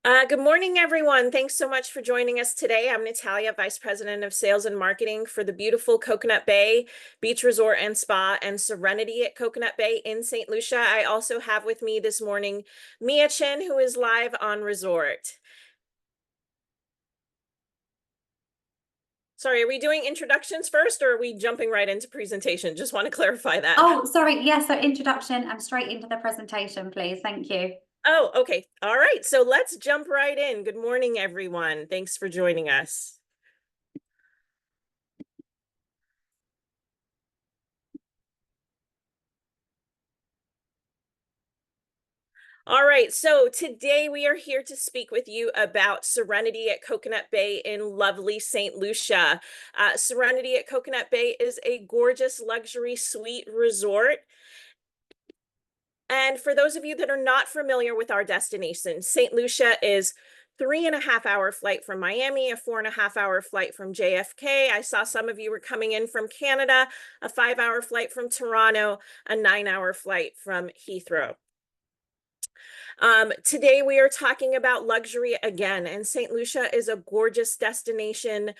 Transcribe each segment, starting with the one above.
Good morning, everyone. Thanks so much for joining us today. I'm Natalia, Vice President of Sales and Marketing for the beautiful Coconut Bay Beach Resort and Spa and Serenity at Coconut Bay in St. Lucia. I also have with me this morning Mia Chen, who is live on resort. Sorry, are we doing introductions first or are we jumping right into presentation? Just want to clarify that. Oh, sorry. Yes, so introduction and straight into the presentation, please. Thank you. Oh, okay. All right. So let's jump right in. Good morning, everyone. Thanks for joining us. All right, so today we are here to speak with you about Serenity at Coconut Bay in lovely St. Lucia. Serenity at Coconut Bay is a gorgeous luxury suite resort. And for those of you that are not familiar with our destination, St. Lucia is 3.5 hour flight from Miami, a 4.5 hour flight from JFK. I saw some of you were coming in from Canada, a 5 hour flight from Toronto, a 9 hour flight from Heathrow. Today we are talking about luxury again, and St. Lucia is a gorgeous destination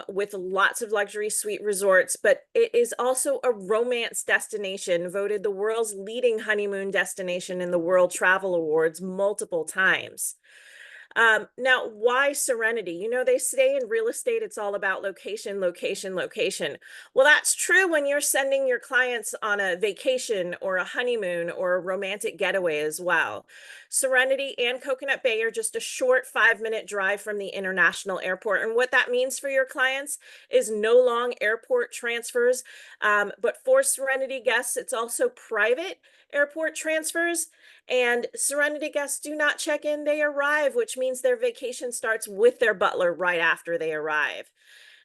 with lots of luxury suite resorts, but it is also a romance destination, voted the world's leading honeymoon destination in the World Travel Awards multiple times. Now, why Serenity? You know, they say in real estate, it's all about location, location, location. Well, that's true when you're sending your clients on a vacation or a honeymoon or a romantic getaway as well. Serenity and Coconut Bay are just a short 5-minute drive from the international airport. And what that means for your clients is no long airport transfers. But for Serenity guests, it's also private airport transfers. And Serenity guests do not check in, they arrive, which means their vacation starts with their butler right after they arrive.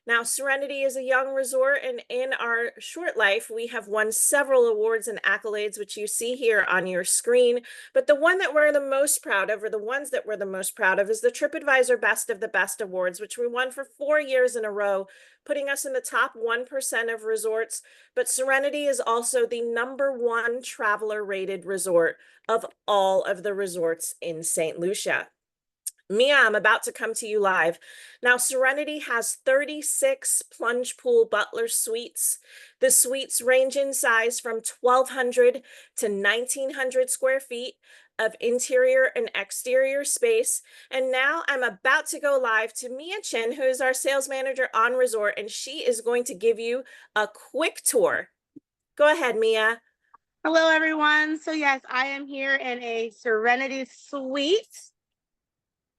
Now, Serenity is a young resort, and in our short life, we have won several awards and accolades, which you see here on your screen. But the one that we're the most proud of, or the ones that we're the most proud of, is the TripAdvisor Best of the Best Awards, which we won for 4 years in a row, putting us in the top 1% of resorts. But Serenity is also the #1 traveler rated resort of all of the resorts in St. Lucia. Mia, I'm about to come to you live. Now, Serenity has 36 plunge pool butler suites. The suites range in size from 1,200 to 1,900 square feet of interior and exterior space. And now I'm about to go live to Mia Chen, who is our sales manager on resort, and she is going to give you a quick tour. Go ahead, Mia. Hello, everyone. So yes, I am here in a Serenity suite.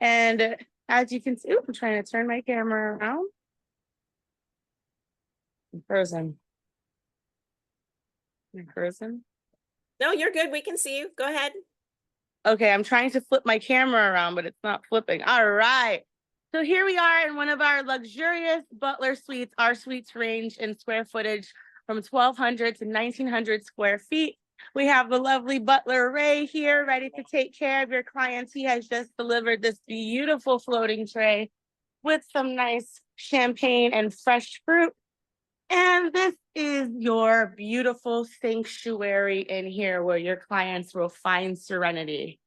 And as you can see, I'm trying to turn my camera around. I'm frozen. I'm frozen. No, you're good. We can see you. Go ahead. Okay, I'm trying to flip my camera around, but it's not flipping. All right. So here we are in one of our luxurious butler suites. Our suites range in square footage from 1,200 to 1,900 square feet. We have the lovely butler Ray here, ready to take care of your clients. He has just delivered this beautiful floating tray with some nice champagne and fresh fruit. And this is your beautiful sanctuary in here where your clients will find serenity.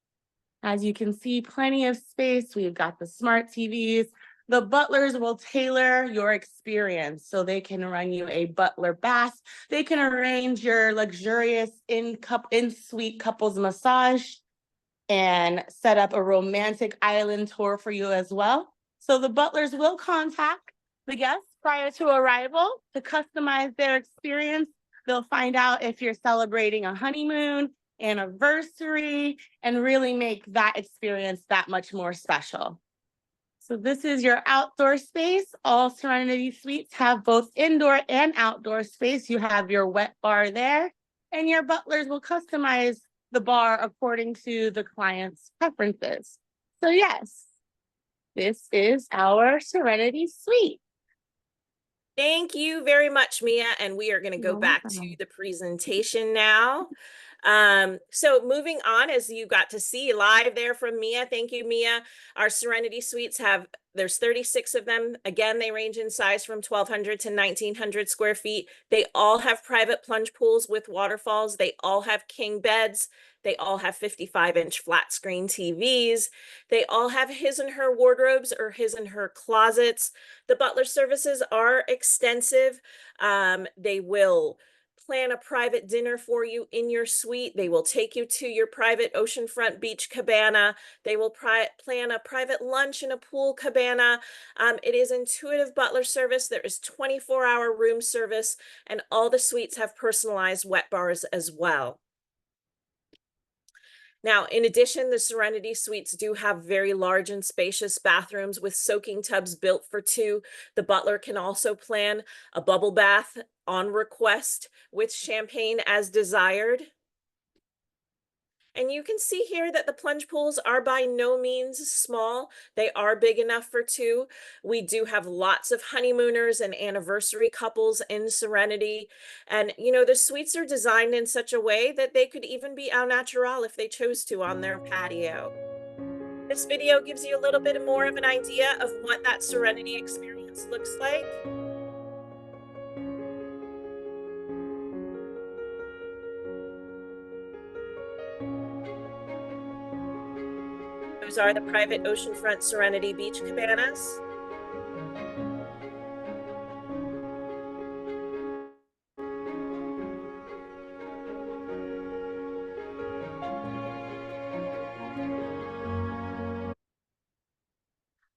As you can see, plenty of space. We've got the smart TVs. The butlers will tailor your experience so they can run you a butler bath. They can arrange your luxurious in-suite couples massage and set up a romantic island tour for you as well. So the butlers will contact the guests prior to arrival to customize their experience. They'll find out if you're celebrating a honeymoon, anniversary, and really make that experience that much more special. So this is your outdoor space. All Serenity suites have both indoor and outdoor space. You have your wet bar there, and your butlers will customize the bar according to the client's preferences. So yes, this is our Serenity suite. Thank you very much, Mia. And we are going to go back to the presentation now. So moving on, as you got to see live there from Mia, thank you, Mia. Our Serenity suites there's 36 of them. Again, they range in size from 1,200 to 1,900 square feet. They all have private plunge pools with waterfalls. They all have king beds. They all have 55-inch flat screen TVs. They all have his and her wardrobes or his and her closets. The butler services are extensive. They will plan a private dinner for you in your suite. They will take you to your private oceanfront beach cabana. They will plan a private lunch in a pool cabana. It is intuitive butler service. There is 24-hour room service, and all the suites have personalized wet bars as well. Now, in addition, the Serenity suites do have very large and spacious bathrooms with soaking tubs built for two. The butler can also plan a bubble bath on request with champagne as desired. And you can see here that the plunge pools are by no means small. They are big enough for two. We do have lots of honeymooners and anniversary couples in Serenity. And, you know, the suites are designed in such a way that they could even be au natural if they chose to on their patio. This video gives you a little bit more of an idea of what that Serenity experience looks like. Those are the private oceanfront Serenity beach cabanas.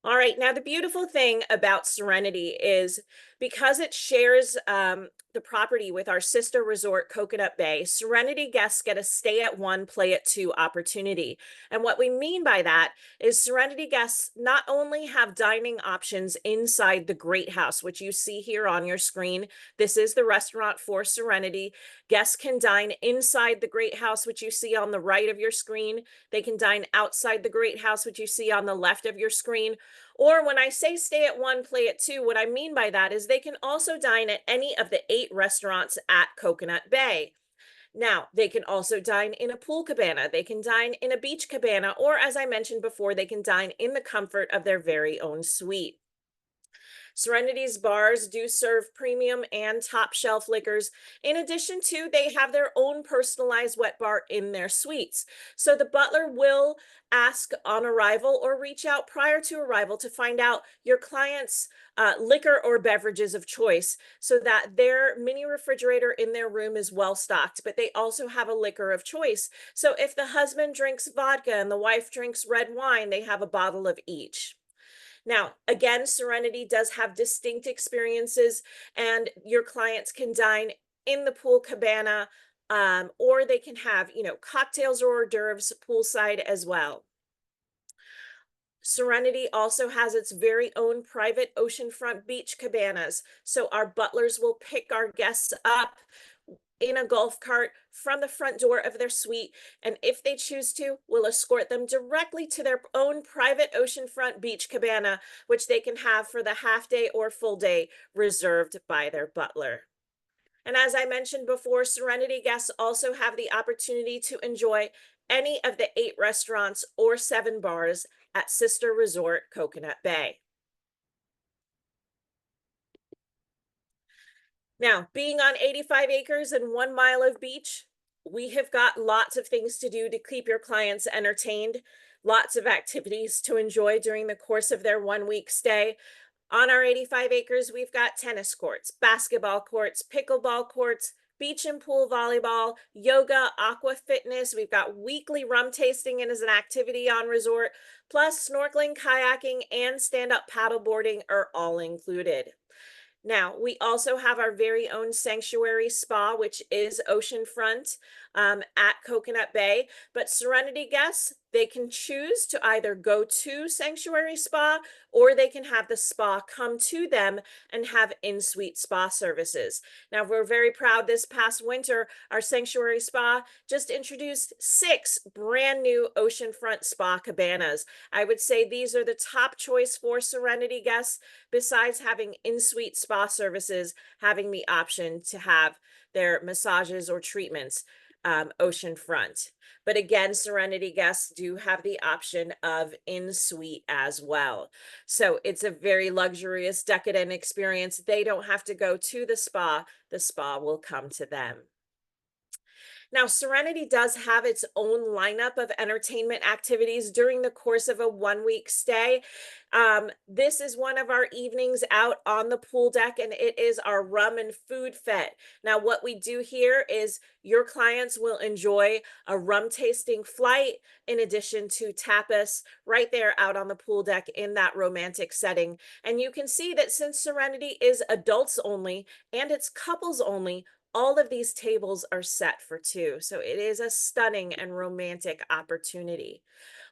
All right, now the beautiful thing about Serenity is because it shares the property with our sister resort, Coconut Bay, Serenity guests get a stay at one, play at two opportunity. And what we mean by that is Serenity guests not only have dining options inside the Great House, which you see here on your screen. This is the restaurant for Serenity. Guests can dine inside the Great House, which you see on the right of your screen. They can dine outside the Great House, which you see on the left of your screen. Or when I say stay at one, play at two, what I mean by that is they can also dine at any of the 8 restaurants at Coconut Bay. Now, they can also dine in a pool cabana, they can dine in a beach cabana, or as I mentioned before, they can dine in the comfort of their very own suite. Serenity's bars do serve premium and top shelf liquors. In addition to, they have their own personalized wet bar in their suites. So the butler will ask on arrival or reach out prior to arrival to find out your client's liquor or beverages of choice so that their mini refrigerator in their room is well stocked, but they also have a liquor of choice. So if the husband drinks vodka and the wife drinks red wine, they have a bottle of each. Now, again, Serenity does have distinct experiences, and your clients can dine in the pool cabana, or they can have, you know, cocktails or hors d'oeuvres poolside as well. Serenity also has its very own private oceanfront beach cabanas. So our butlers will pick our guests up in a golf cart from the front door of their suite, and if they choose to, we'll escort them directly to their own private oceanfront beach cabana, which they can have for the half day or full day reserved by their butler. And as I mentioned before, Serenity guests also have the opportunity to enjoy any of the 8 restaurants or 7 bars at Sister Resort Coconut Bay. Now, being on 85 acres and 1 mile of beach, we have got lots of things to do to keep your clients entertained, lots of activities to enjoy during the course of their 1-week stay. On our 85 acres, we've got tennis courts, basketball courts, pickleball courts, beach and pool volleyball, yoga, aqua fitness. We've got weekly rum tasting and as an activity on resort, plus snorkeling, kayaking, and stand-up paddleboarding are all included. Now, we also have our very own sanctuary spa, which is oceanfront at Coconut Bay. But Serenity guests, they can choose to either go to sanctuary spa or they can have the spa come to them and have in-suite spa services. Now, we're very proud this past winter, our sanctuary spa just introduced 6 brand new oceanfront spa cabanas. I would say these are the top choice for Serenity guests, besides having in-suite spa services, having the option to have their massages or treatments. oceanfront. But again, Serenity guests do have the option of in-suite as well. So it's a very luxurious, decadent experience. They don't have to go to the spa will come to them. Now, Serenity does have its own lineup of entertainment activities during the course of a 1 week stay. This is one of our evenings out on the pool deck, and it is our rum and food fet. Now, what we do here is your clients will enjoy a rum tasting flight in addition to tapas right there out on the pool deck in that romantic setting. And you can see that since Serenity is adults only and it's couples only, all of these tables are set for two. So it is a stunning and romantic opportunity.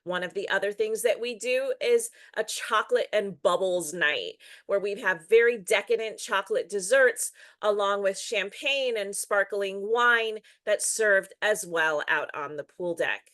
One of the other things that we do is a chocolate and bubbles night, where we have very decadent chocolate desserts along with champagne and sparkling wine that's served as well out on the pool deck.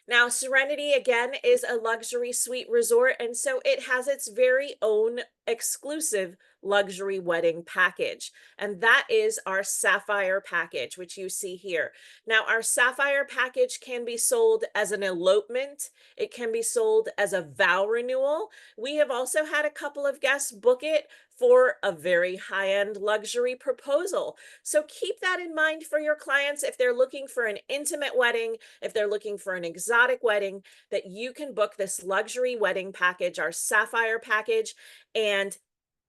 Now, Serenity, again, is a luxury suite resort, and so it has its very own exclusive luxury wedding package, and that is our Sapphire package, which you see here. Now, our Sapphire package can be sold as an elopement. It can be sold as a vow renewal. We have also had a couple of guests book it for a very high-end luxury proposal. So keep that in mind for your clients if they're looking for an intimate wedding, if they're looking for an exotic wedding, that you can book this luxury wedding package, our Sapphire package, and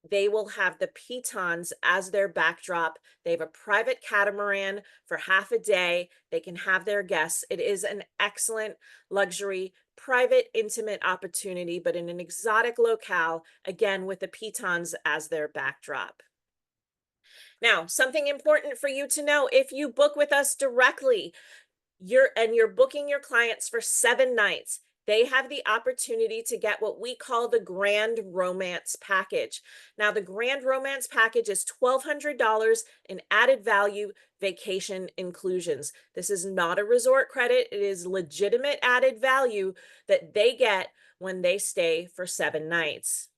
they will have the pitons as their backdrop. They have a private catamaran for half a day. They can have their guests. It is an excellent luxury, private, intimate opportunity, but in an exotic locale, again, with the pitons as their backdrop. Now, something important for you to know, if you book with us directly, you're booking your clients for 7 nights, they have the opportunity to get what we call the Grand Romance Package. Now, the Grand Romance Package is $1,200 in added value vacation inclusions. This is not a resort credit. It is legitimate added value that they get when they stay for 7 nights.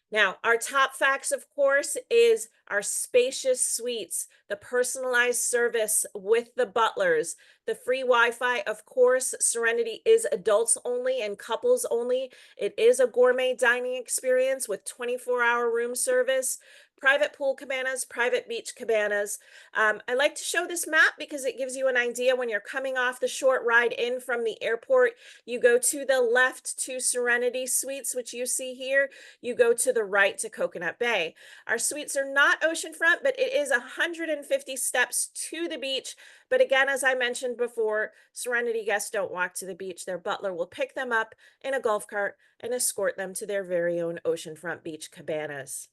Now, our top facts, of course, is our spacious suites, the personalized service with the butlers, the free Wi-Fi. Of course, Serenity is adults only and couples only. It is a gourmet dining experience with 24-hour room service, private pool cabanas, private beach cabanas. I like to show this map because it gives you an idea when you're coming off the short ride in from the airport. You go to the left to Serenity Suites, which you see here. You go to the right to Coconut Bay. Our suites are not oceanfront, but it is 150 steps to the beach. But again, as I mentioned before, Serenity guests don't walk to the beach. Their butler will pick them up in a golf cart and escort them to their very own oceanfront beach cabanas.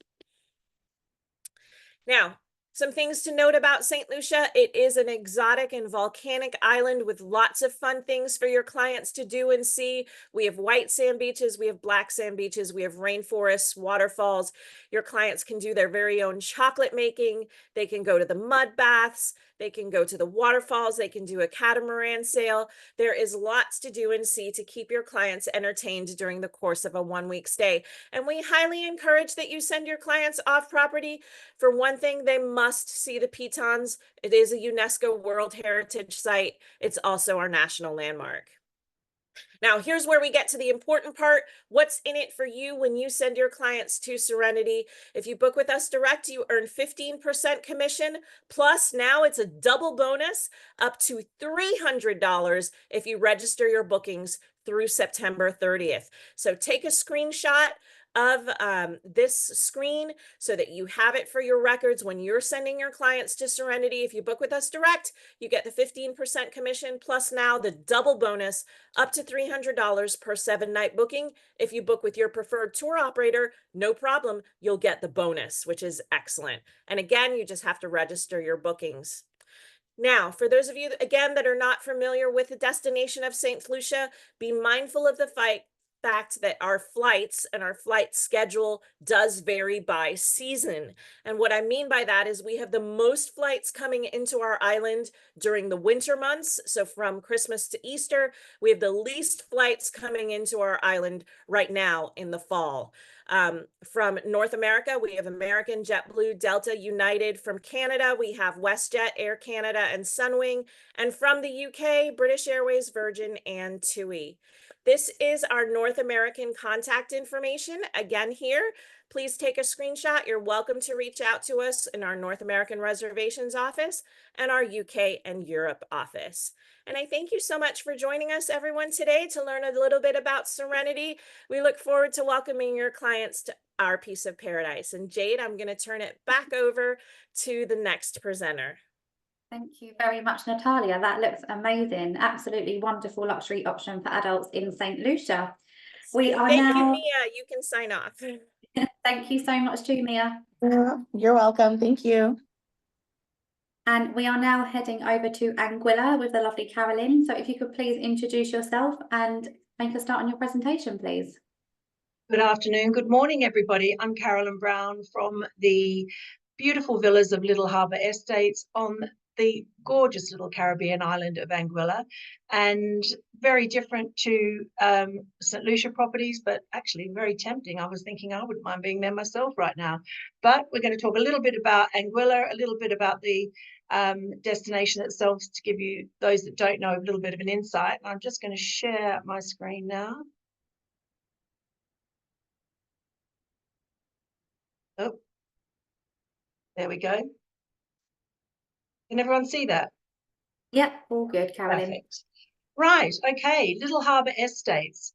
Now, some things to note about St. Lucia. It is an exotic and volcanic island with lots of fun things for your clients to do and see. We have white sand beaches, we have black sand beaches, we have rainforests, waterfalls. Your clients can do their very own chocolate making. They can go to the mud baths. They can go to the waterfalls. They can do a catamaran sail. There is lots to do and see to keep your clients entertained during the course of a 1-week stay. And we highly encourage that you send your clients off property. For one thing, they must see the pitons. It is a UNESCO World Heritage Site. It's also our national landmark. Now, here's where we get to the important part. What's in it for you when you send your clients to Serenity? If you book with us direct, you earn 15% commission. Plus, now it's a double bonus up to $300 if you register your bookings through September 30th. So take a screenshot of this screen so that you have it for your records when you're sending your clients to Serenity. If you book with us direct, you get the 15% commission plus now the double bonus up to $300 per 7-night booking. If you book with your preferred tour operator, no problem, you'll get the bonus, which is excellent. And again, you just have to register your bookings. Now, for those of you, again, that are not familiar with the destination of St. Lucia, be mindful of the fact that our flights and our flight schedule does vary by season. And what I mean by that is we have the most flights coming into our island during the winter months. So from Christmas to Easter, we have the least flights coming into our island right now in the fall. From North America, we have American, JetBlue, Delta, United. From Canada, we have WestJet, Air Canada, and Sunwing. And from the UK, British Airways, Virgin, and TUI. This is our North American contact information. Again, here, please take a screenshot. You're welcome to reach out to us in our North American reservations office and our UK and Europe office. And I thank you so much for joining us, everyone, today to learn a little bit about Serenity. We look forward to welcoming your clients to our piece of paradise. And Jade, I'm going to turn it back over to the next presenter. Thank you very much, Natalia. That looks amazing. Absolutely wonderful luxury option for adults in St. Lucia. We are Thank you, now. Mia. You can sign off. Thank you so much too, Mia. You're welcome. Thank you. And we are now heading over to Anguilla with the lovely Carolyn. So if you could please introduce yourself and make a start on your presentation, please. Good afternoon, good morning, everybody. I'm Carolyn Brown from the beautiful villas of Little Harbour Estates on the gorgeous little Caribbean island of Anguilla, and very different to St. Lucia properties, but actually very tempting. I was thinking I wouldn't mind being there myself right now. But we're going to talk a little bit about Anguilla, a little bit about the destination itself to give you, those that don't know, a little bit of an insight. I'm just going to share my screen now. Oh, there we go. Can everyone see that? Yep, all good, Carolyn. Perfect. Right, okay, Little Harbour Estates.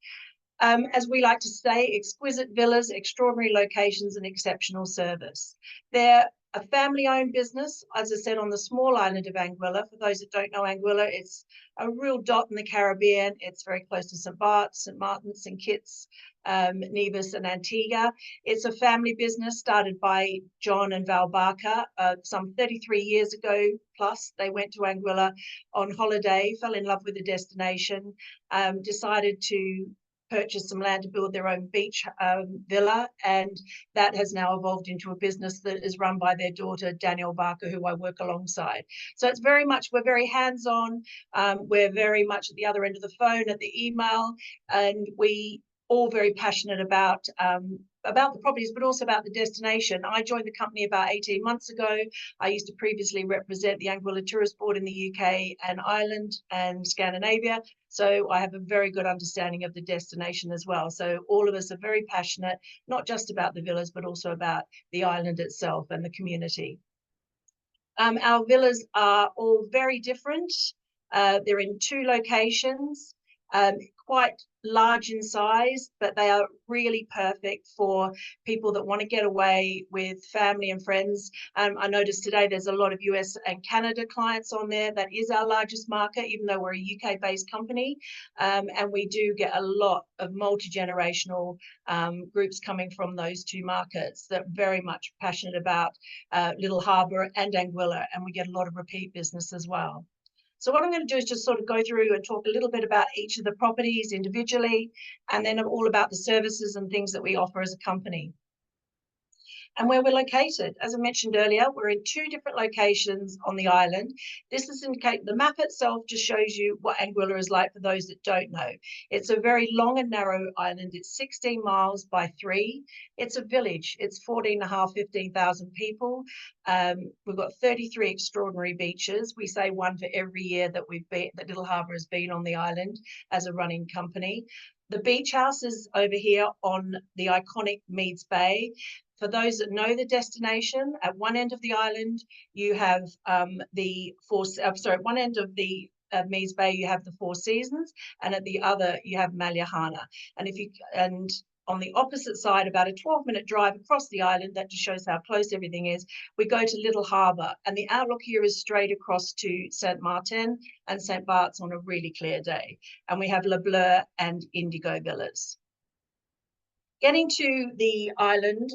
As we like to say, exquisite villas, extraordinary locations, and exceptional service. They're a family-owned business, as I said, on the small island of Anguilla. For those that don't know Anguilla, it's a real dot in the Caribbean. It's very close to St. Bart's, St. Martin's, St. Kitts, Nevis, and Antigua. It's a family business started by John and Val Barker some 33 years ago plus. They went to Anguilla on holiday, fell in love with the destination, decided to purchase some land to build their own beach villa, and that has now evolved into a business that is run by their daughter Danielle Barker, who I work alongside. So it's very much, we're very hands-on, we're very much at the other end of the phone, at the email, and we all very passionate about the properties, but also about the destination. I joined the company about 18 months ago. I used to previously represent the Anguilla Tourist Board in the UK and Ireland and Scandinavia. So I have a very good understanding of the destination as well. So all of us are very passionate, not just about the villas, but also about the island itself and the community. Our villas are all very different. They're in 2 locations, quite large in size, but they are really perfect for people that want to get away with family and friends. I noticed today there's a lot of US and Canada clients on there. That is our largest market, even though we're a UK-based company. And we do get a lot of multi-generational groups coming from those 2 markets that are very much passionate about Little Harbour and Anguilla, and we get a lot of repeat business as well. So what I'm going to do is just sort of go through and talk a little bit about each of the properties individually, and then all about the services and things that we offer as a company. And where we're located, as I mentioned earlier, we're in 2 different locations on the island. This is indicate the map itself just shows you what Anguilla is like for those that don't know. It's a very long and narrow island. It's 16 miles by 3. It's a village. It's 15,000 people. We've got 33 extraordinary beaches. We say one for every year that that Little Harbour has been on the island as a running company. The beach house is over here on the iconic Meads Bay. For those that know the destination, at one end of the island, you have at one end of the Meads Bay, you have the Four Seasons, and at the other, you have Malyahana. And on the opposite side, about a 12-minute drive across the island, that just shows how close everything is, we go to Little Harbour, and the outlook here is straight across to St. Martin and St. Bart's on a really clear day. And we have Le Bleu and Indigo villas. Getting to the island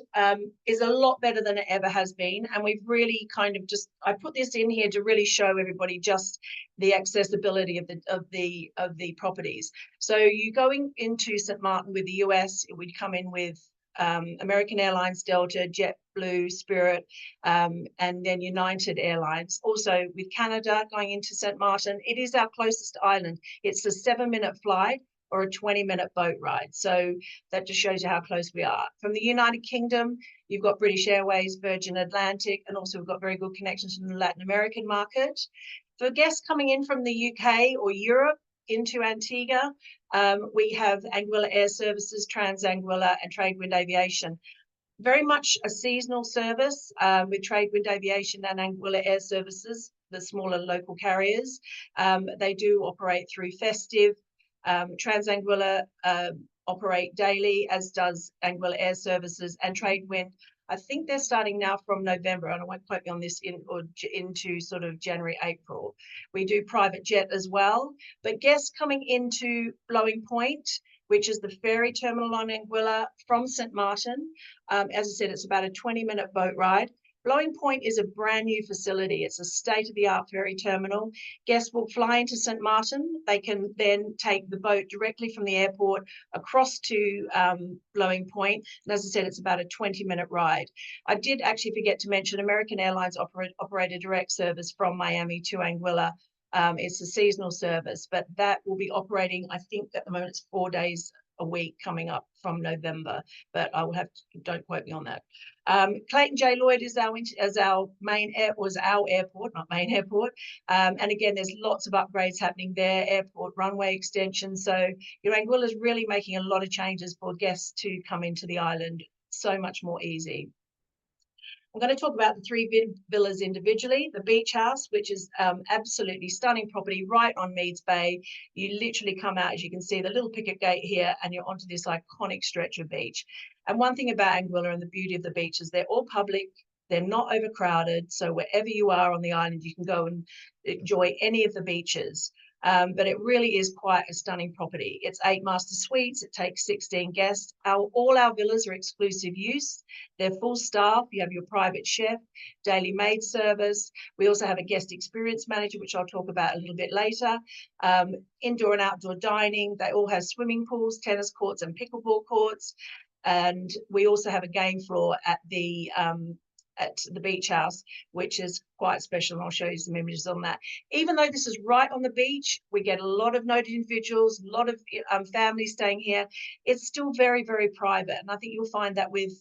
is a lot better than it ever has been, and we've really kind of I put this in here to really show everybody just the accessibility of the properties. So you going into St. Martin with the US, it would come in with American Airlines, Delta, JetBlue, Spirit, and then United Airlines. Also with Canada going into St. Martin, it is our closest island. It's a 7-minute flight or a 20-minute boat ride. So that just shows you how close we are. From the United Kingdom, you've got British Airways, Virgin Atlantic, and also we've got very good connections from the Latin American market. For guests coming in from the UK or Europe into Antigua, we have Anguilla Air Services, Trans Anguilla, and Tradewind Aviation. Very much a seasonal service with Tradewind Aviation and Anguilla Air Services, the smaller local carriers. They do operate through festive. Trans Anguilla operate daily, as does Anguilla Air Services, and Tradewind. I think they're starting now from November, and I won't quote me on this, into sort of January, April. We do private jet as well, but guests coming into Blowing Point, which is the ferry terminal on Anguilla from St. Martin. As I said, it's about a 20-minute boat ride. Blowing Point is a brand new facility. It's a state-of-the-art ferry terminal. Guests will fly into St. Martin. They can then take the boat directly from the airport across to Blowing Point. And as I said, it's about a 20-minute ride. I did actually forget to mention American Airlines operate a direct service from Miami to Anguilla. It's a seasonal service, but that will be operating, I think at the moment it's 4 days a week coming up from November, but I will have to, don't quote me on that. Clayton J. Lloyd is our main airport, not main airport. And again, there's lots of upgrades happening there, airport runway extension. So Anguilla is really making a lot of changes for guests to come into the island, so much more easy. I'm going to talk about the 3 villas individually. The Beach House, which is absolutely stunning property right on Meads Bay. You literally come out, as you can see, the little picket gate here, and you're onto this iconic stretch of beach. And one thing about Anguilla and the beauty of the beach is they're all public. They're not overcrowded. So wherever you are on the island, you can go and enjoy any of the beaches. But it really is quite a stunning property. It's 8 master suites. It takes 16 guests. All our villas are exclusive use. They're full staff. You have your private chef, daily maid service. We also have a guest experience manager, which I'll talk about a little bit later. Indoor and outdoor dining. They all have swimming pools, tennis courts, and pickleball courts. And we also have a game floor at the Beach House, which is quite special, and I'll show you some images on that. Even though this is right on the beach, we get a lot of noted individuals, a lot of families staying here. It's still very, very private, and I think you'll find that with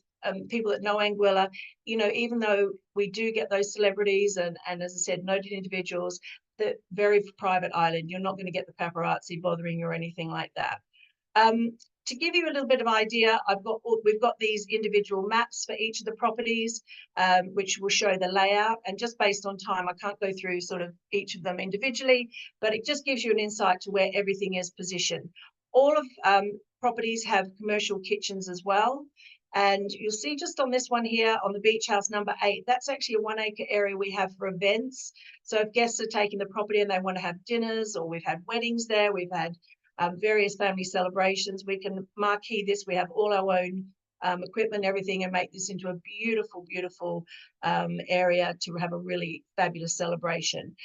people that know Anguilla, even though we do get those celebrities and as I said, noted individuals, the very private island, you're not going to get the paparazzi bothering you or anything like that. To give you a little bit of idea, we've got these individual maps for each of the properties, which will show the layout. And just based on time, I can't go through sort of each of them individually, but it just gives you an insight to where everything is positioned. All of properties have commercial kitchens as well. And you'll see just on this one here on the Beach House number 8, that's actually a 1-acre area we have for events. So if guests are taking the property and they want to have dinners, or we've had weddings there, we've had various family celebrations, we can marquee this. We have all our own equipment, everything, and make this into a beautiful, beautiful area to have a really fabulous celebration.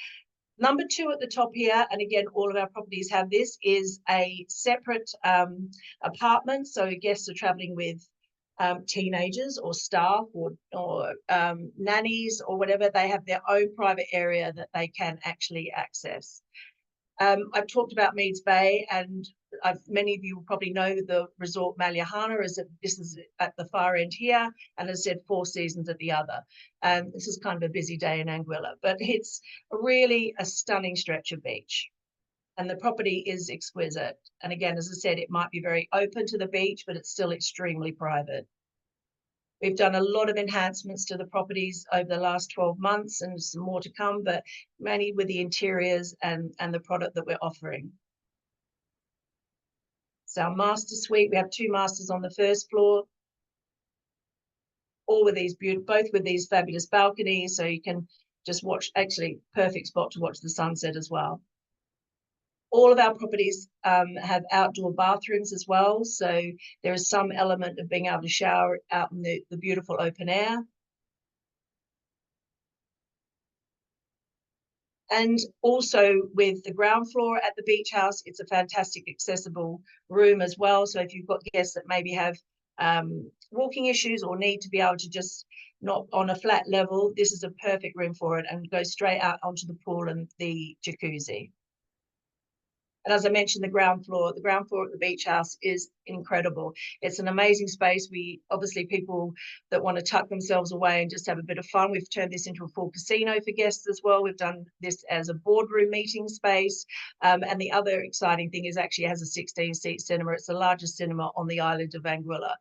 Number 2 at the top here, and again, all of our properties have this, is a separate apartment. So guests are traveling with teenagers or staff or nannies or whatever. They have their own private area that they can actually access. I've talked about Meads Bay, and many of you will probably know the resort Malyahana. This is at the far end here, and as I said, 4 seasons at the other. This is kind of a busy day in Anguilla, but it's really a stunning stretch of beach, and the property is exquisite. And again, as I said, it might be very open to the beach, but it's still extremely private. We've done a lot of enhancements to the properties over the last 12 months and some more to come, but mainly with the interiors and the product that we're offering. So our master suite, we have 2 masters on the first floor, all with these both with these fabulous balconies, so you can just watch, actually perfect spot to watch the sunset as well. All of our properties have outdoor bathrooms as well. So there is some element of being able to shower out in the beautiful open air. And also with the ground floor at the beach house, it's a fantastic accessible room as well. So if you've got guests that maybe have walking issues or need to be able to just not on a flat level, this is a perfect room for it, and go straight out onto the pool and the jacuzzi. And as I mentioned, the ground floor at the beach house is incredible. It's an amazing space. We obviously, people that want to tuck themselves away and just have a bit of fun, we've turned this into a full casino for guests as well. We've done this as a boardroom meeting space. And the other exciting thing is actually it has a 16-seat cinema. It's the largest cinema on the island of Anguilla,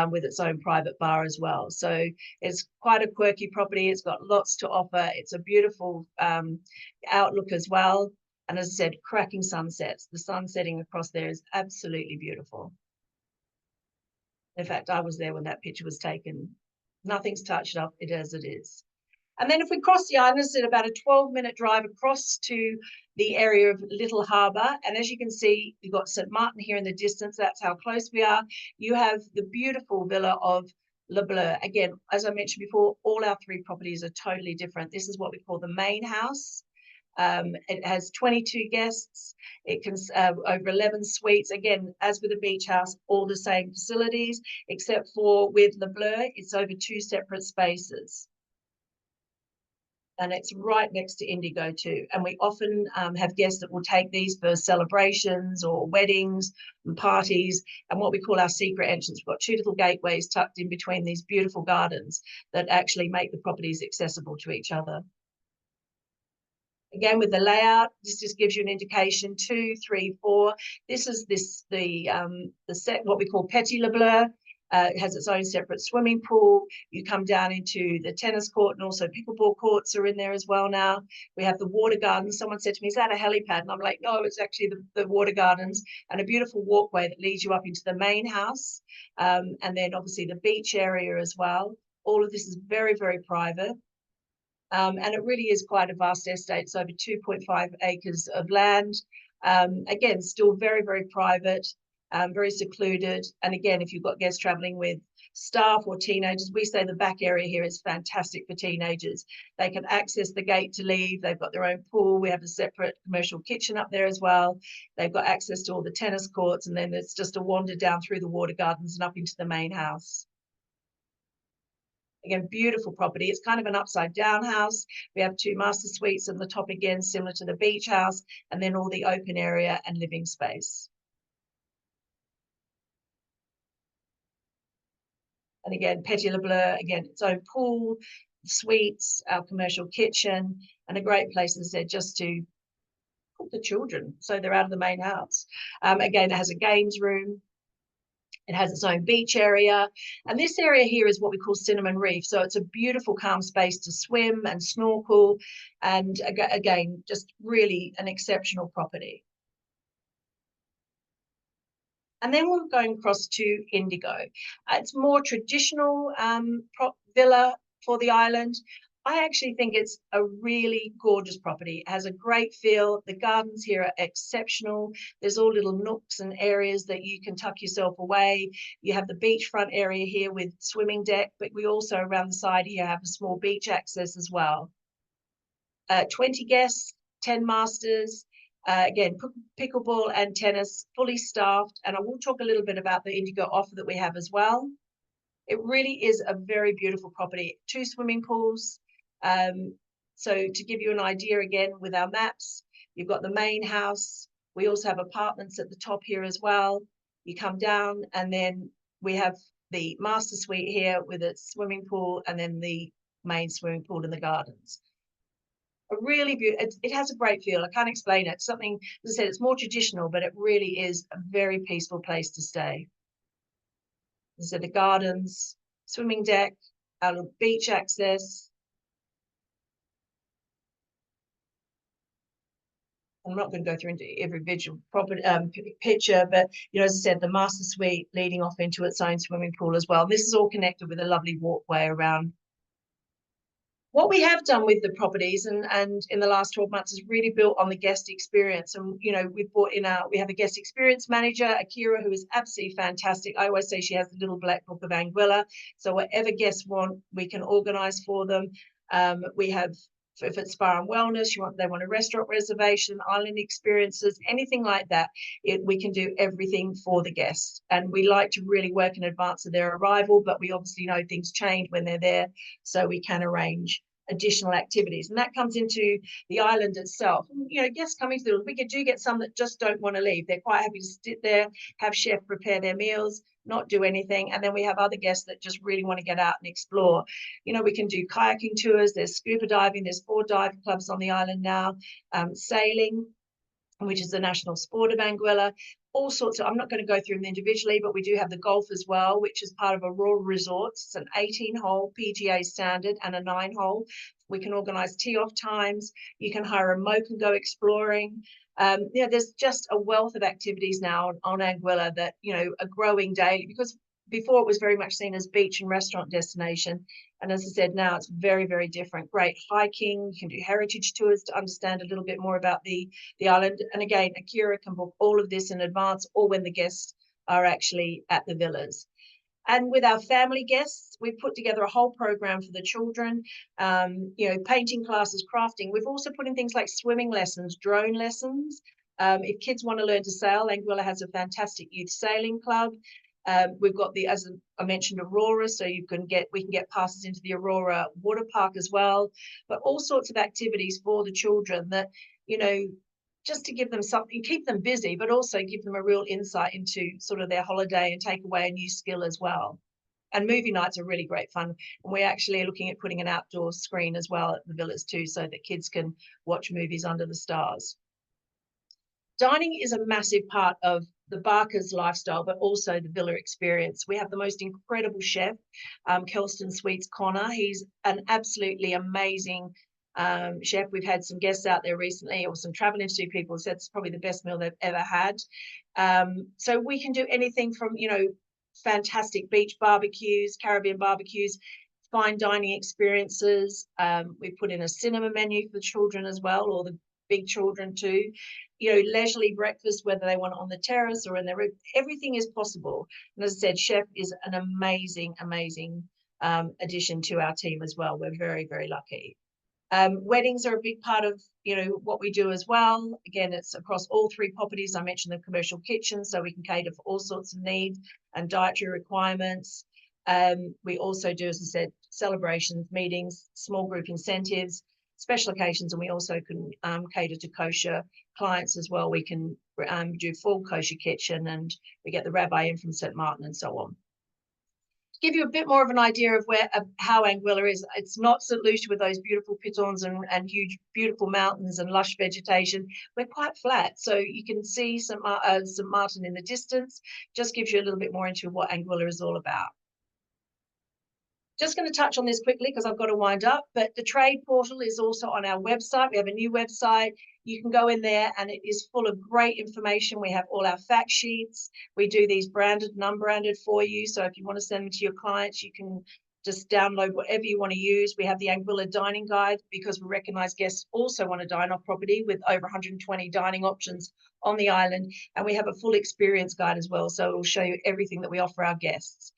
with its own private bar as well. So it's quite a quirky property. It's got lots to offer. It's a beautiful outlook as well. And as I said, cracking sunsets. The sun setting across there is absolutely beautiful. In fact, I was there when that picture was taken. Nothing's touched up it as it is. And then if we cross the island, it's about a 12-minute drive across to the area of Little Harbour. And as you can see, you've got St. Martin here in the distance. That's how close we are. You have the beautiful villa of Le Bleu. Again, as I mentioned before, all our three properties are totally different. This is what we call the main house. It has 22 guests. It can over 11 suites. Again, as with the beach house, all the same facilities, except for with Le Bleu, it's over 2 separate spaces. And it's right next to Indigo too. And we often have guests that will take these for celebrations or weddings and parties. And what we call our secret entrance, we've got 2 little gateways tucked in between these beautiful gardens that actually make the properties accessible to each other. Again, with the layout, this just gives you an indication, 2, 3, 4. This is the set, what we call Petit Le Bleu. It has its own separate swimming pool. You come down into the tennis court, and also pickleball courts are in there as well now. We have the water gardens. Someone said to me, is that a helipad? And I'm like, no, it's actually the water gardens, and a beautiful walkway that leads you up into the main house. And then obviously the beach area as well. All of this is very, very private. And it really is quite a vast estate. It's over 2.5 acres of land. Again, still very, very private, very secluded. And again, if you've got guests traveling with staff or teenagers, we say the back area here is fantastic for teenagers. They can access the gate to leave. They've got their own pool. We have a separate commercial kitchen up there as well. They've got access to all the tennis courts, and then it's just a wander down through the water gardens and up into the main house. Again, beautiful property. It's kind of an upside down house. We have 2 master suites on the top, again, similar to the beach house, and then all the open area and living space. And again, Petit Le Bleu, again, its own pool, suites, our commercial kitchen, and a great place, as I said, just to put the children, so they're out of the main house. Again, it has a games room. It has its own beach area. And this area here is what we call Cinnamon Reef. So it's a beautiful, calm space to swim and snorkel. And again, just really an exceptional property. And then we're going across to Indigo. It's more traditional villa for the island. I actually think it's a really gorgeous property. It has a great feel. The gardens here are exceptional. There's all little nooks and areas that you can tuck yourself away. You have the beachfront area here with swimming deck, but we also around the side here have a small beach access as well. 20 guests, 10 masters. Again, pickleball and tennis, fully staffed. And I will talk a little bit about the Indigo offer that we have as well. It really is a very beautiful property. 2 swimming pools. So to give you an idea again with our maps, you've got the main house. We also have apartments at the top here as well. You come down, and then we have the master suite here with its swimming pool, and then the main swimming pool in the gardens. A really beautiful, it has a great feel. I can't explain it. Something, as I said, it's more traditional, but it really is a very peaceful place to stay. So the gardens, swimming deck, our little beach access. I'm not going to go through into every visual property picture, but as I said, the master suite leading off into its own swimming pool as well. This is all connected with a lovely walkway around. What we have done with the properties and in the last 12 months is really built on the guest experience. And, you know, we have a guest experience manager, Akira, who is absolutely fantastic. I always say she has the little black book of Anguilla. So whatever guests want, we can organize for them. We have, if it's spa and wellness, they want a restaurant reservation, island experiences, anything like that, we can do everything for the guests. And we like to really work in advance of their arrival, but we obviously know things change when they're there, so we can arrange additional activities. And that comes into the island itself. You know, guests coming through, we do get some that just don't want to leave. They're quite happy to sit there, have chef prepare their meals, not do anything. And then we have other guests that just really want to get out and explore. You know, we can do kayaking tours, there's scuba diving, there's 4 dive clubs on the island now, sailing, which is the national sport of Anguilla, all sorts of, I'm not going to go through them individually, but we do have the golf as well, which is part of Aurora Resorts. It's an 18-hole PGA standard and a 9-hole. We can organise tee-off times. You can hire a moke and go exploring. You know, there's just a wealth of activities now on Anguilla that, you know, are growing daily, because before it was very much seen as beach and restaurant destination. And as I said, now it's very, very different. Great hiking, you can do heritage tours to understand a little bit more about the island. And again, Akira can book all of this in advance or when the guests are actually at the villas. And with our family guests, we've put together a whole program for the children, you know, painting classes, crafting. We've also put in things like swimming lessons, drone lessons. If kids want to learn to sail, Anguilla has a fantastic youth sailing club. We've got as I mentioned, Aurora, so we can get passes into the Aurora water park as well, but all sorts of activities for the children that, you know, just to give them something, keep them busy, but also give them a real insight into sort of their holiday and take away a new skill as well. And movie nights are really great fun. And we're actually looking at putting an outdoor screen as well at the villas too, so that kids can watch movies under the stars. Dining is a massive part of the Barker's lifestyle, but also the villa experience. We have the most incredible chef, Kelston Sweets Connor. He's an absolutely amazing chef. We've had some guests out there recently, or some travel industry people said it's probably the best meal they've ever had. So we can do anything from, you know, fantastic beach barbecues, Caribbean barbecues, fine dining experiences. We've put in a cinema menu for the children as well, or the big children too. You know, leisurely breakfast, whether they want it on the terrace or in their room, everything is possible. And as I said, chef is an amazing, amazing addition to our team as well. We're very, very lucky. Weddings are a big part of, you know, what we do as well. Again, it's across all 3 properties. I mentioned the commercial kitchen, so we can cater for all sorts of needs and dietary requirements. We also do, as I said, celebrations, meetings, small group incentives, special occasions, and we also can cater to kosher clients as well. We can do full kosher kitchen, and we get the rabbi in from St. Martin and so on. Give you a bit more of an idea of how Anguilla is. It's not St. Lucia with those beautiful pitons and huge, beautiful mountains and lush vegetation. We're quite flat, so you can see St. Martin in the distance. Just gives you a little bit more into what Anguilla is all about. Just going to touch on this quickly because I've got to wind up, but the trade portal is also on our website. We have a new website. You can go in there and it is full of great information. We have all our fact sheets. We do these branded and unbranded for you. So if you want to send them to your clients, you can just download whatever you want to use. We have the Anguilla dining guide because we recognize guests also want to dine off property, with over 120 dining options on the island. And we have a full experience guide as well. So it will show you everything that we offer our guests.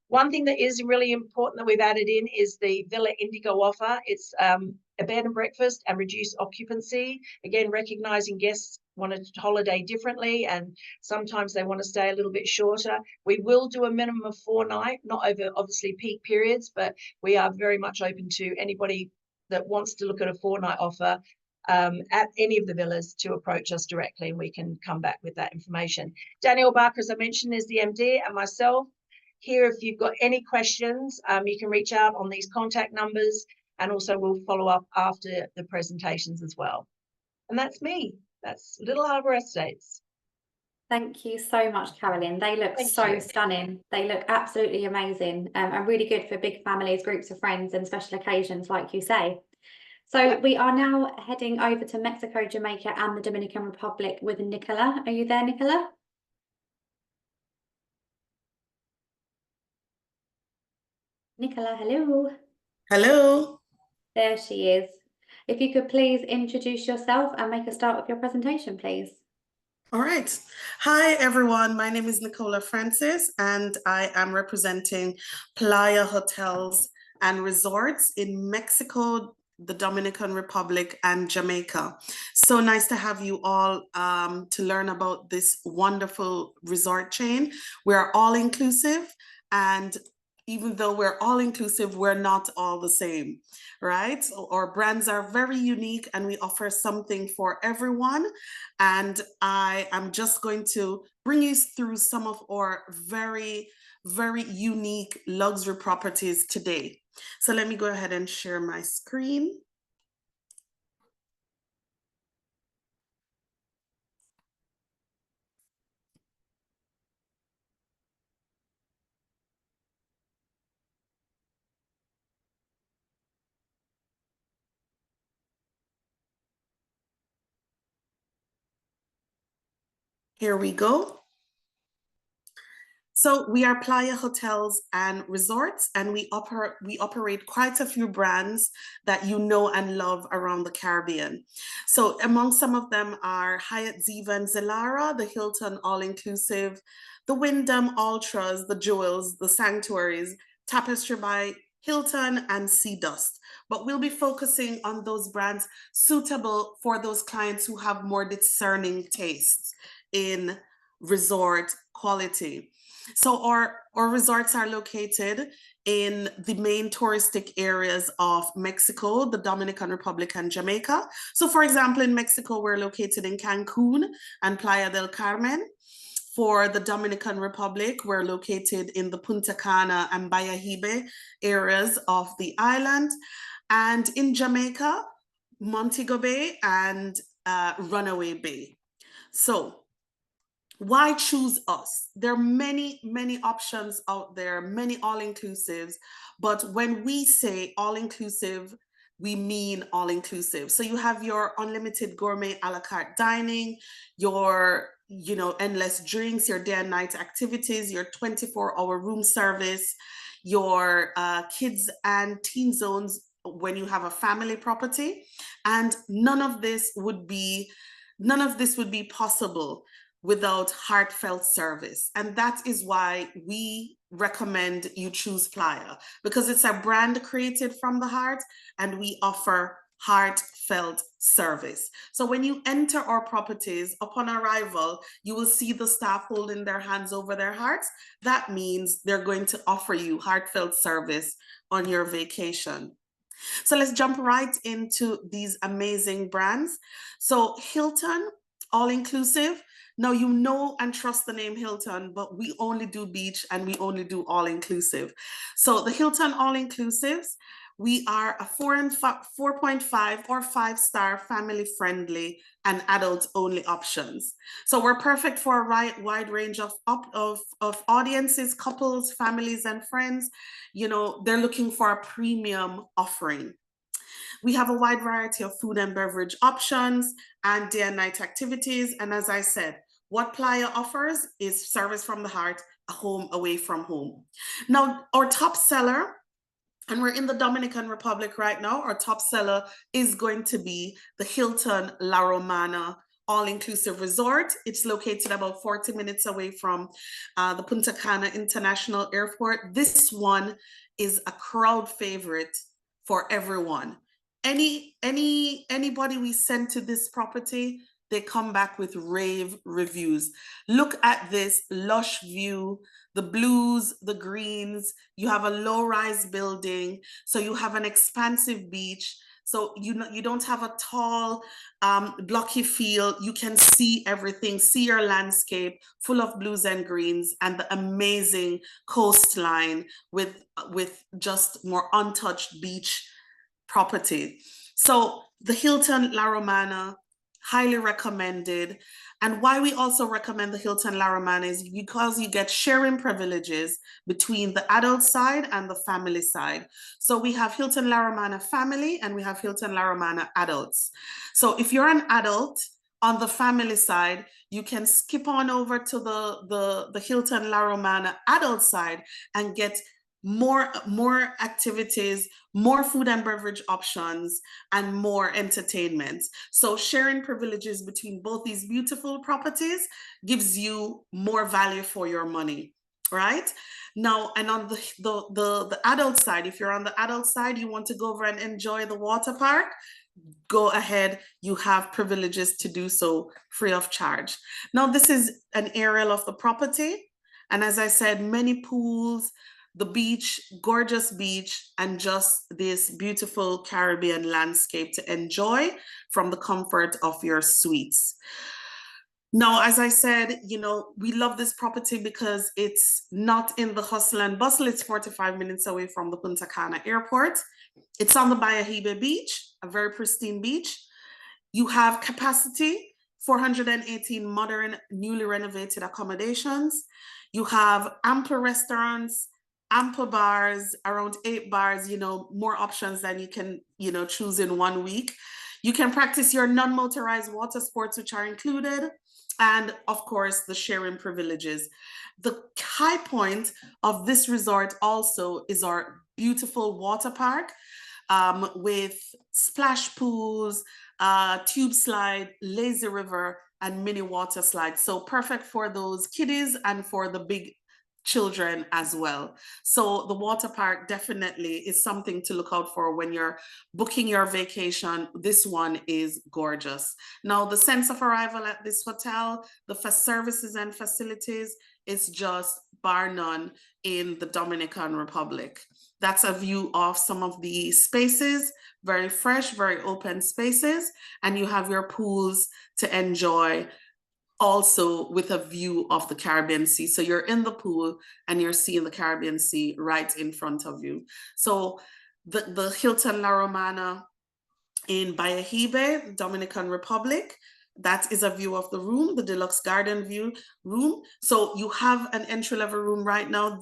One thing that is really important that we've added in is the Villa Indigo offer. It's a bed and breakfast and reduced occupancy. Again, recognizing guests want to holiday differently, and sometimes they want to stay a little bit shorter. We will do a minimum of 4 nights, not over obviously peak periods, but we are very much open to anybody that wants to look at a 4-night offer at any of the villas to approach us directly, and we can come back with that information. Danielle Barker, as I mentioned, is the MD, and myself. Here, if you've got any questions, you can reach out on these contact numbers, and also we'll follow up after the presentations as well. And that's me. That's Little Harbour Estates. Thank you so much, Carolyn. They look so stunning. They look absolutely amazing, and really good for big families, groups of friends, and special occasions, like you say. So we are now heading over to Mexico, Jamaica, and the Dominican Republic with Nicola. Are you there, Nicola? Nicola, hello. Hello. There she is. If you could please introduce yourself and make a start with your presentation, please. All right. Hi, everyone. My name is Nicola Francis, and I am representing Playa Hotels and Resorts in Mexico, the Dominican Republic, and Jamaica. So nice to have you all to learn about this wonderful resort chain. We're all inclusive, and even though we're all inclusive, we're not all the same, right? So our brands are very unique and we offer something for everyone. And I am just going to bring you through some of our very, very unique luxury properties today. So let me go ahead and share my screen. Here we go. So we are Playa Hotels and Resorts, and we operate quite a few brands that you know and love around the Caribbean. So among some of them are Hyatt Ziva and Zilara, the Hilton All-Inclusive, the Wyndham Ultras, the Jewels, the Sanctuaries, Tapestry by Hilton, and Sea Dust. But we'll be focusing on those brands suitable for those clients who have more discerning tastes in resort quality. So our resorts are located in the main touristic areas of Mexico, the Dominican Republic, and Jamaica. So for example, in Mexico, we're located in Cancun and Playa del Carmen. For the Dominican Republic, we're located in the Punta Cana and Bayahibe areas of the island. And in Jamaica, Montego Bay and Runaway Bay. So why choose us? There are many, many options out there, many all-inclusives, but when we say all-inclusive, we mean all-inclusive. So you have your unlimited gourmet a la carte dining, your endless drinks, your day and night activities, your 24-hour room service, your kids and teen zones when you have a family property. And none of this would be possible without heartfelt service. And that is why we recommend you choose Playa, because it's a brand created from the heart and we offer heartfelt service. So when you enter our properties, upon arrival, you will see the staff holding their hands over their hearts. That means they're going to offer you heartfelt service on your vacation. So let's jump right into these amazing brands. So Hilton, all-inclusive. Now you know and trust the name Hilton, but we only do beach and we only do all-inclusive. So the Hilton all-inclusives, we are a 4.5 or 5-star family-friendly and adult-only options. So we're perfect for a wide range of audiences, couples, families, and friends. They're looking for a premium offering. We have a wide variety of food and beverage options and day and night activities. And as I said, what Playa offers is service from the heart, a home away from home. Now, our top seller, and we're in the Dominican Republic right now, our top seller is going to be the Hilton La Romana all-inclusive resort. It's located about 40 minutes away from the Punta Cana International Airport. This one is a crowd favorite for everyone. Anybody we send to this property, they come back with rave reviews. Look at this lush view, the blues, the greens. You have a low-rise building, so you have an expansive beach. So you don't have a tall, blocky field. You can see everything, see your landscape full of blues and greens, and the amazing coastline with just more untouched beach property. So the Hilton La Romana, highly recommended. And why we also recommend the Hilton La Romana is because you get sharing privileges between the adult side and the family side. So we have Hilton La Romana family and we have Hilton La Romana adults. So if you're an adult on the family side, you can skip on over to the Hilton La Romana adult side and get more activities, more food and beverage options, and more entertainment. So sharing privileges between both these beautiful properties gives you more value for your money, right? Now, and on the adult side, if you're on the adult side, you want to go over and enjoy the water park, go ahead, you have privileges to do so free of charge. Now, this is an aerial of the property. And as I said, many pools, the beach, gorgeous beach, and just this beautiful Caribbean landscape to enjoy from the comfort of your suites. Now, as I said, you know, we love this property because it's not in the hustle and bustle. It's 45 minutes away from the Punta Cana airport. It's on the Playa beach, a very pristine beach. You have capacity, 418 modern, newly renovated accommodations. You have ample restaurants, ample bars, around 8 bars, you know, more options than you can, you know, choose in 1 week. You can practice your non-motorized water sports, which are included. And of course, the sharing privileges. The high point of this resort also is our beautiful water park with splash pools, tube slide, lazy river, and mini water slide. So perfect for those kiddies and for the big children as well. So the water park definitely is something to look out for when you're booking your vacation. This one is gorgeous. Now, the sense of arrival at this hotel, the services and facilities is just bar none in the Dominican Republic. That's a view of some of the spaces, very fresh, very open spaces, and you have your pools to enjoy also with a view of the Caribbean Sea. So you're in the pool and you're seeing the Caribbean Sea right in front of you. So the Hilton La Romana in Bayahibe, Dominican Republic, that is a view of the room, the deluxe garden view room. So you have an entry-level room right now,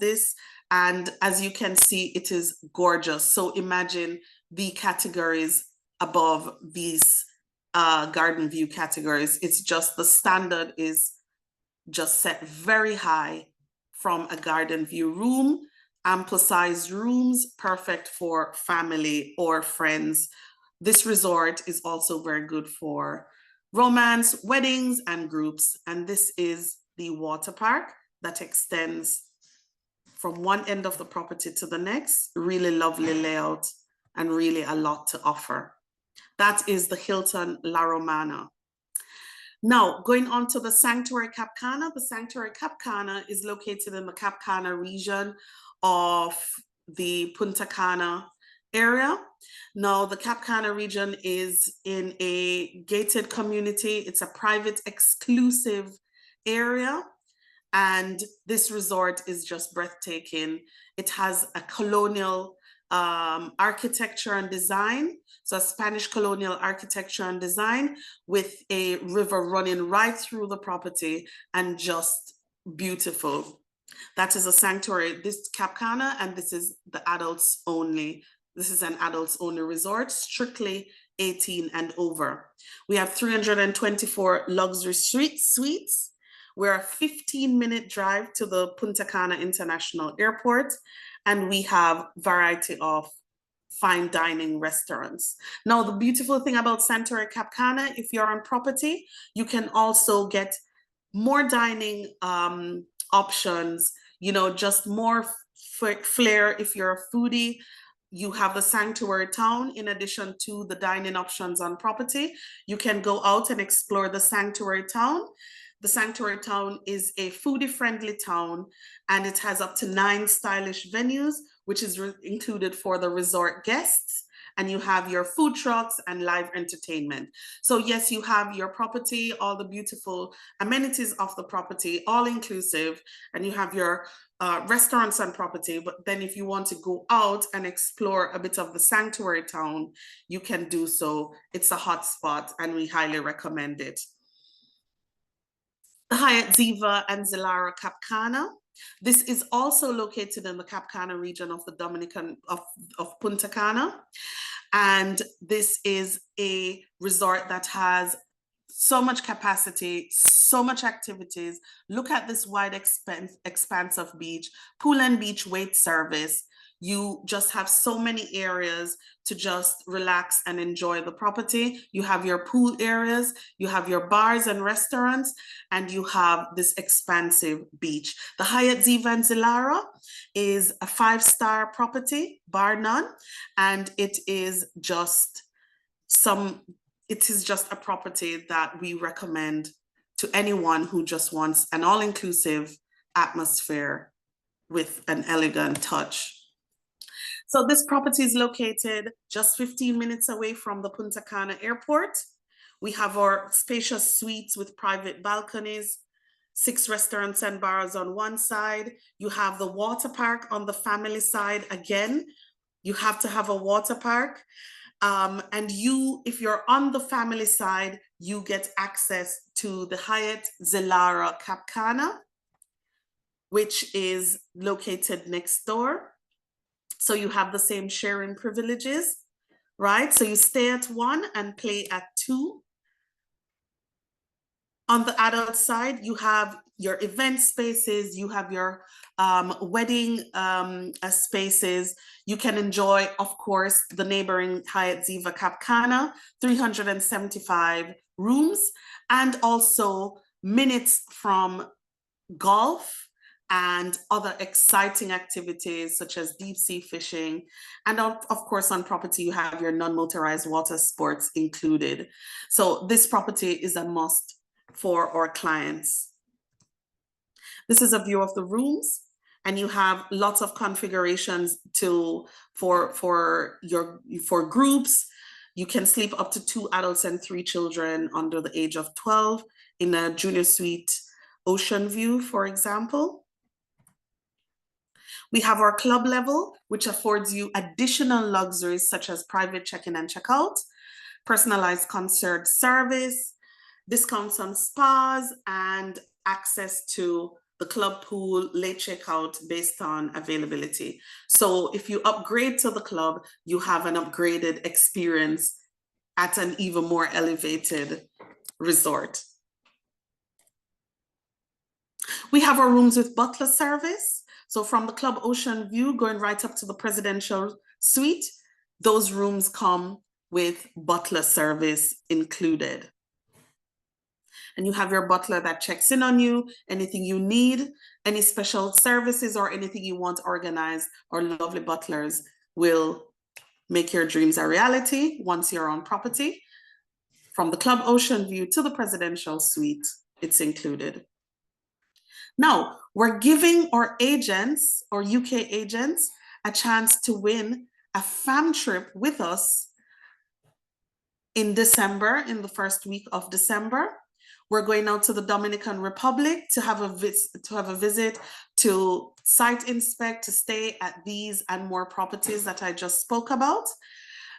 and as you can see, it is gorgeous. So imagine the categories above these garden view categories. It's just the standard is just set very high from a garden view room, ample sized rooms, perfect for family or friends. This resort is also very good for romance, weddings, and groups. And this is the water park that extends from one end of the property to the next. Really lovely layout and really a lot to offer. That is the Hilton La Romana. Now, going on to the Sanctuary Cap Cana. The Sanctuary Cap Cana is located in the Cap Cana region of the Punta Cana area. Now, the Cap Cana region is in a gated community. It's a private, exclusive area. And this resort is just breathtaking. It has a colonial architecture and design. So a Spanish colonial architecture and design with a river running right through the property and just beautiful. That is a sanctuary, this Cap Cana, and this is the adults only. This is an adults only resort, strictly 18 and over. We have 324 luxury suites. We're a 15-minute drive to the Punta Cana International Airport, and we have variety of fine dining restaurants. Now, the beautiful thing about Sanctuary Cap Cana, if you're on property, you can also get more dining options, you know, just more flair. If you're a foodie, you have the Sanctuary Town in addition to the dining options on property. You can go out and explore the Sanctuary Town. The Sanctuary Town is a foodie-friendly town, and it has up to 9 stylish venues, which is included for the resort guests. And you have your food trucks and live entertainment. So yes, you have your property, all the beautiful amenities of the property, all inclusive, and you have your restaurants on property. But then if you want to go out and explore a bit of the Sanctuary Town, you can do so. It's a hot spot, and we highly recommend it. The Hyatt Ziva and Zilara Cap Cana. This is also located in the Cap Cana region of the Dominican of Punta Cana. And this is a resort that has so much capacity, so much activities. Look at this wide expanse of beach, pool and beach wait service, you just have so many areas to just relax and enjoy the property. You have your pool areas, you have your bars and restaurants, and you have this expansive beach. The Hyatt Ziva and Zilara is a 5-star property, bar none, and it is just a property that we recommend to anyone who just wants an all-inclusive atmosphere with an elegant touch. So this property is located just 15 minutes away from the Punta Cana airport. We have our spacious suites with private balconies, 6 restaurants and bars on one side. You have the water park on the family side. Again, you have to have a water park. And if you're on the family side, you get access to the Hyatt Zilara Cap Cana, which is located next door. So you have the same sharing privileges, right? So you stay at 1 and play at 2. On the adult side, you have your event spaces, you have your wedding spaces. You can enjoy, of course, the neighboring Hyatt Ziva Cap Cana, 375 rooms, and also minutes from golf and other exciting activities such as deep sea fishing. And of course, on property, you have your non-motorized water sports included. So this property is a must for our clients. This is a view of the rooms, and you have lots of configurations for groups. You can sleep up to 2 adults and 3 children under the age of 12 in a junior suite ocean view, for example. We have our club level, which affords you additional luxuries such as private check-in and check-out, personalized concierge service, discounts on spas, and access to the club pool, late checkout based on availability. So if you upgrade to the club, you have an upgraded experience at an even more elevated resort. We have our rooms with butler service. So from the club ocean view, going right up to the presidential suite, those rooms come with butler service included. And you have your butler that checks in on you, anything you need, any special services or anything you want organized. Our lovely butlers will make your dreams a reality once you're on property. From the club ocean view to the presidential suite, it's included. Now, we're giving our agents, our UK agents, a chance to win a fam trip with us in December, in the first week of December. We're going out to the Dominican Republic to have a visit, to site inspect, to stay at these and more properties that I just spoke about.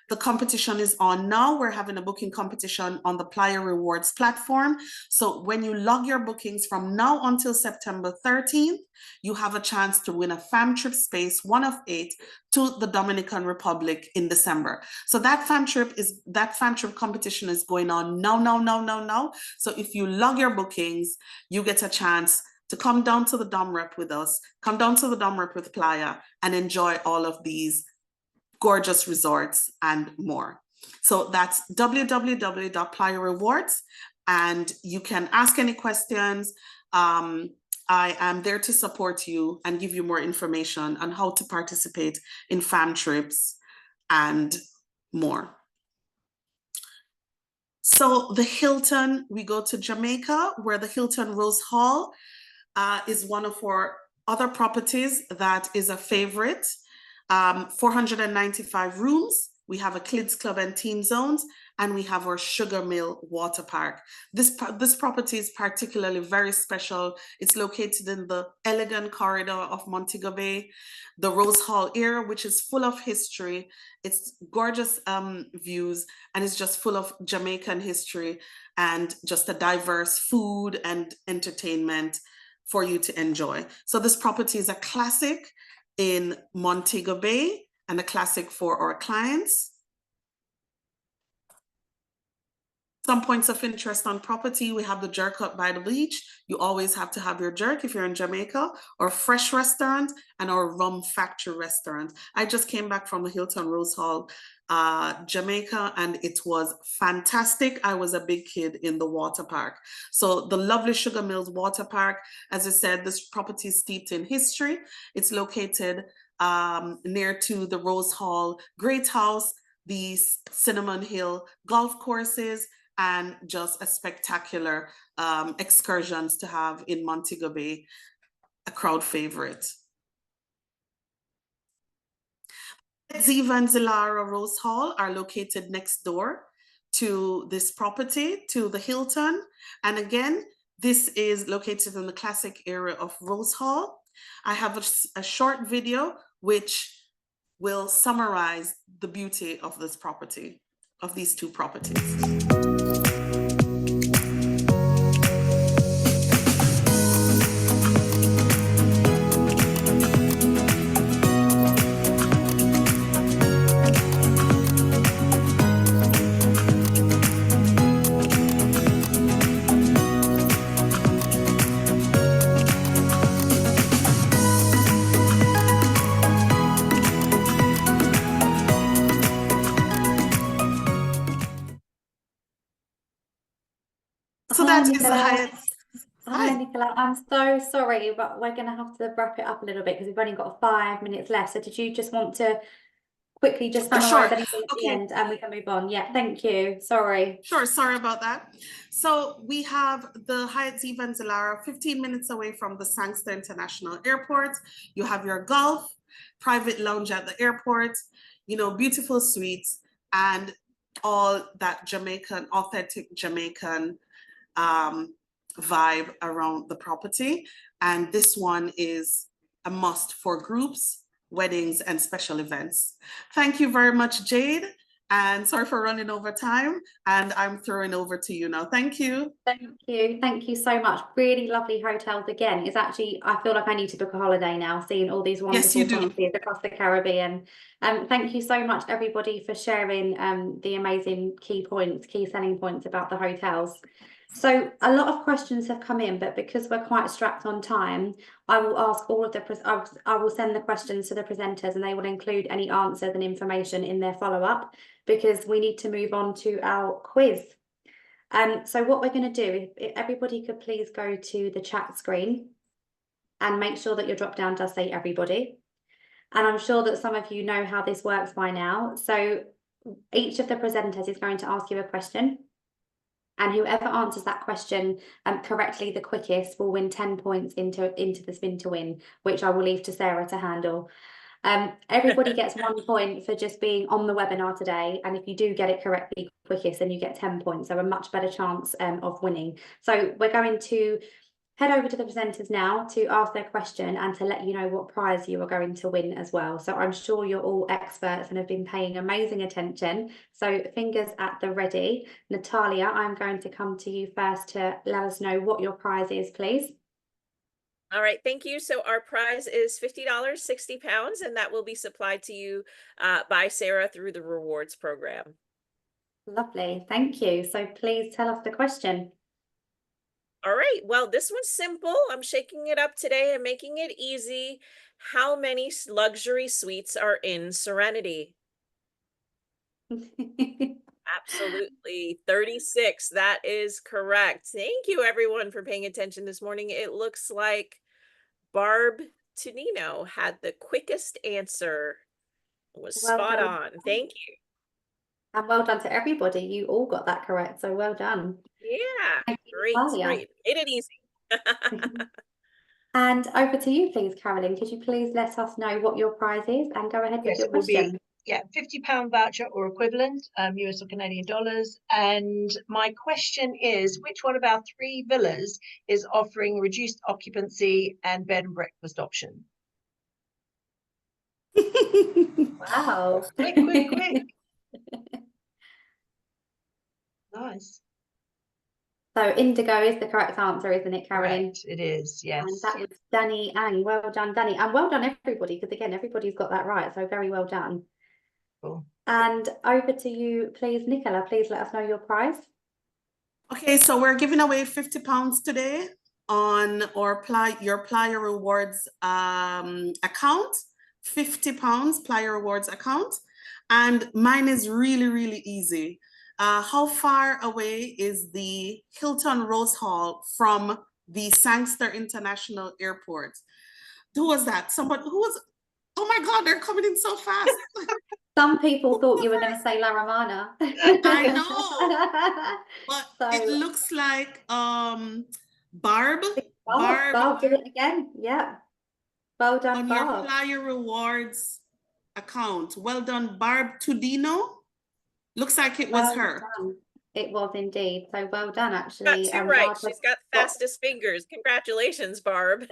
The competition is on now. We're having a booking competition on the Playa Rewards platform. So when you log your bookings from now until September 13th, you have a chance to win a fam trip space, 1 of 8, to the Dominican Republic in December. So that fam trip competition is going on now. So if you log your bookings, you get a chance to come down to the Dom Rep with us, come down to the Dom Rep with Playa, and enjoy all of these gorgeous resorts and more. So that's www.Playa Rewards, and you can ask any questions. I am there to support you and give you more information on how to participate in fam trips and more. So the Hilton, we go to Jamaica, where the Hilton Rose Hall is one of our other properties that is a favorite. 495 rooms. We have a kids club and teen zones, and we have our Sugar Mill Water Park. This property is particularly very special. It's located in the elegant corridor of Montego Bay, the Rose Hall area, which is full of history. It's gorgeous views, and it's just full of Jamaican history and just a diverse food and entertainment for you to enjoy. So this property is a classic in Montego Bay and a classic for our clients. Some points of interest on property, we have the jerk hut by the beach. You always have to have your jerk if you're in Jamaica, or fresh restaurant, and our rum factory restaurant. I just came back from the Hilton Rose Hall, Jamaica, and it was fantastic. I was a big kid in the water park. So the lovely Sugar Mills Water Park, as I said, this property is steeped in history. It's located near to the Rose Hall Great House, the Cinnamon Hill golf courses, and just a spectacular excursions to have in Montego Bay, a crowd favorite. Ziva and Zilara Rose Hall are located next door to this property, to the Hilton. And again, this is located in the classic area of Rose Hall. I have a short video which will summarize the beauty of this property, of these two properties. So that is the highest. Hi, Nicola. I'm so sorry, but we're going to have to wrap it up a little bit because we've only got 5 minutes left. So did you just want to quickly just summarize anything at the end and we can move on? Yeah, thank you. Sorry. Sure, sorry about that. So we have the Hyatt Ziva and Zilara 15 minutes away from the Sangster International Airport. You have your golf, private lounge at the airport, you know, beautiful suites, and all that Jamaican, authentic Jamaican vibe around the property. And this one is a must for groups, weddings, and special events. Thank you very much, Jade. And sorry for running over time. And I'm throwing over to you now. Thank you. Thank you. Thank you so much. Really lovely hotels again. It's actually, I feel like I need to book a holiday now, seeing all these wonderful properties across the Caribbean. Thank you so much, everybody, for sharing the amazing key points, key selling points about the hotels. So a lot of questions have come in, but because we're quite strapped on time, I will ask all of the, I will send the questions to the presenters and they will include any answers and information in their follow-up because we need to move on to our quiz. So what we're going to do, if everybody could please go to the chat screen and make sure that your drop down does say everybody. And I'm sure that some of you know how this works by now. So each of the presenters is going to ask you a question. And whoever answers that question correctly the quickest will win 10 points into the spin to win, which I will leave to Sarah to handle. Everybody gets 1 point for just being on the webinar today. And if you do get it correctly quickest, then you get 10 points. So a much better chance of winning. So we're going to head over to the presenters now to ask their question and to let you know what prize you are going to win as well. So I'm sure you're all experts and have been paying amazing attention. So fingers at the ready. Natalia, I'm going to come to you first to let us know what your prize is, please. All right, thank you. So our prize is $50, 60 pounds, and that will be supplied to you by Sarah through the rewards program. Lovely, thank you. So please tell us the question. All right, well, this one's simple. I'm shaking it up today and making it easy. How many luxury suites are in Serenity? Absolutely, 36. That is correct. Thank you, everyone, for paying attention this morning. It looks like Barb Tonino had the quickest answer. Was spot on. Thank you. And well done to everybody. You all got that correct, so well done. Yeah, great, great. Made it easy. And over to you, please, Carolyn. Could you please let us know what your prize is and go ahead with your question? Yeah, £50 voucher or equivalent, US or Canadian dollars. And my question is, which one of our 3 villas is offering reduced occupancy and bed and breakfast option? Wow. Quick, quick, quick. Nice. So indigo is the correct answer, isn't it, Carolyn? Correct. It is, yes. And that was Danny Ang. Well done, Danny. And well done, everybody, because again, everybody's got that right. So very well done. Cool. And over to you, please, Nicola. Please let us know your prize. Okay, so we're giving away £50 today on your Playa Rewards account. £50 Playa Rewards account. And mine is really, really easy. How far away is the Hilton Rose Hall from the Sangster International Airport? Who was that? Somebody who was, oh my God, they're coming in so fast. Some people thought you were going to say La Romana. I know, but it So looks like Barb Barb did it again. Yeah. Well done, on your Barb. Playa Rewards account. Well done, Barb Tudino. Looks like it was Well her. done. It was indeed. So well done, Got actually. two right. Barb She's got the fastest fingers. Congratulations, Barb.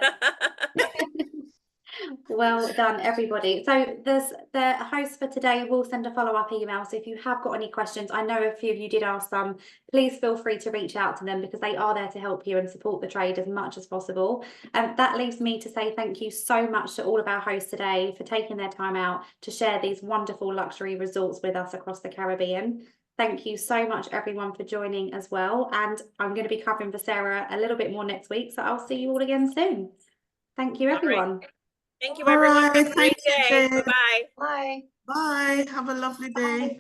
Well done, everybody. So the host for today will send a follow-up email. So if you have got any questions, I know a few of you did ask some, please feel free to reach out to them because they are there to help you and support the trade as much as possible. And that leaves me to say thank you so much to all of our hosts today for taking their time out to share these wonderful luxury resorts with us across the Caribbean. Thank you so much, everyone, for joining as well. And I'm going to be covering for Sarah a little bit more next week. So I'll see you all again soon. Thank you, everyone. Thank you, All everyone. right, Have a great thank you, day. Jane. Bye-bye. Bye. Bye. Have a lovely day. Bye.